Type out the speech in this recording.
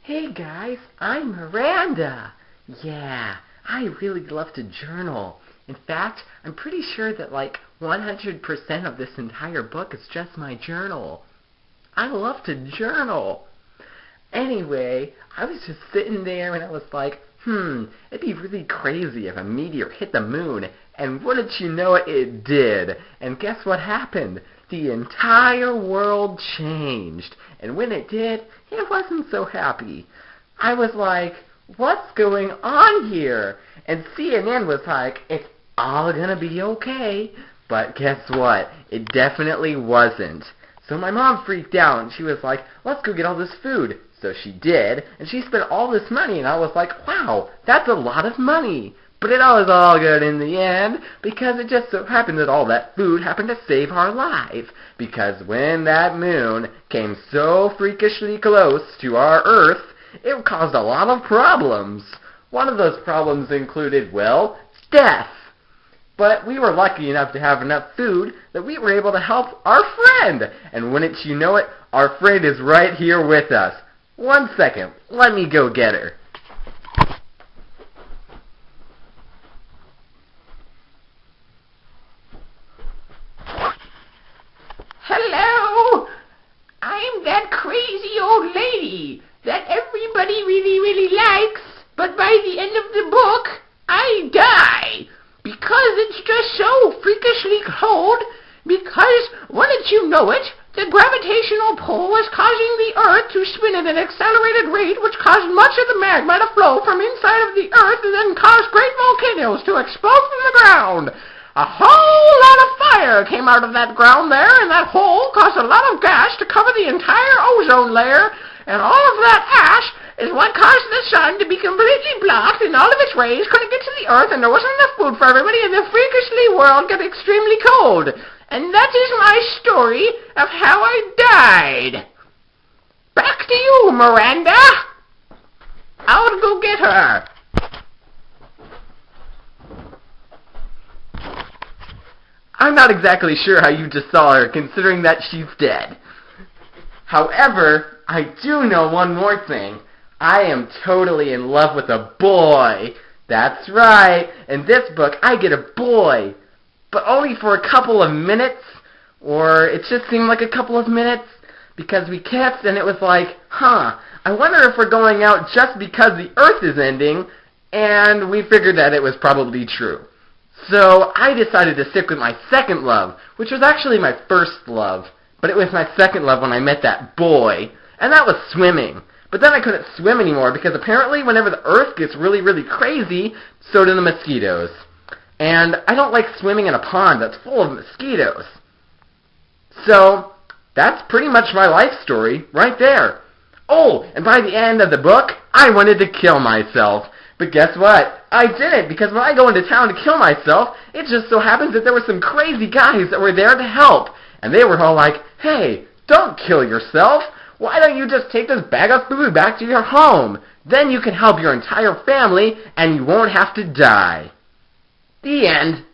Hey guys, I'm Miranda. Yeah, I really love to journal. In fact, I'm pretty sure that like 100% of this entire book is just my journal. I love to journal. Anyway, I was just sitting there and I was like, it'd be really crazy if a meteor hit the moon. And wouldn't you know it, it did. And guess what happened? The entire world changed. And when it did, it wasn't so happy. I was like, what's going on here? And CNN was like, it's all gonna be okay. But guess what? It definitely wasn't. So my mom freaked out and she was like, let's go get all this food. So she did, and she spent all this money, and I was like, wow, that's a lot of money. But it was all good in the end, because it just so happened that all that food happened to save our life. Because when that moon came so freakishly close to our Earth, it caused a lot of problems. One of those problems included, well, death. But we were lucky enough to have enough food that we were able to help our friend. And wouldn't you know it, our friend is right here with us. 1 second, let me go get her. Hello! I'm that crazy old lady that everybody really likes, but by the end of the book, I die. Because it's just so freakishly cold, because, wouldn't you know it, the gravitational pull was causing the Earth to spin at an accelerated rate, which caused much of the magma to flow from inside of the Earth and then caused great volcanoes to explode from the ground. A whole lot of fire came out of that ground there, and that hole caused a lot of gas to cover the entire ozone layer, and all of that ash is what caused the sun to be completely blocked, and all of its rays couldn't get to the Earth, and there wasn't enough food for everybody, and the freakishly world got extremely cold. And that is my story of how I died. Back to you, Miranda. I'll go get her. I'm not exactly sure how you just saw her, considering that she's dead. However, I do know one more thing. I am totally in love with a boy. That's right. In this book, I get a boy. But only for a couple of minutes, or it just seemed like a couple of minutes, because we kissed and it was like, I wonder if we're going out just because the Earth is ending, and we figured that it was probably true. So I decided to stick with my second love, which was actually my first love, but it was my second love when I met that boy, and that was swimming. But then I couldn't swim anymore, because apparently whenever the Earth gets really crazy, so do the mosquitoes. And I don't like swimming in a pond that's full of mosquitoes. So, that's pretty much my life story right there. Oh, and by the end of the book, I wanted to kill myself. But guess what? I didn't, because when I go into town to kill myself, it just so happens that there were some crazy guys that were there to help. And they were all like, hey, don't kill yourself. Why don't you just take this bag of food back to your home? Then you can help your entire family, and you won't have to die. The end.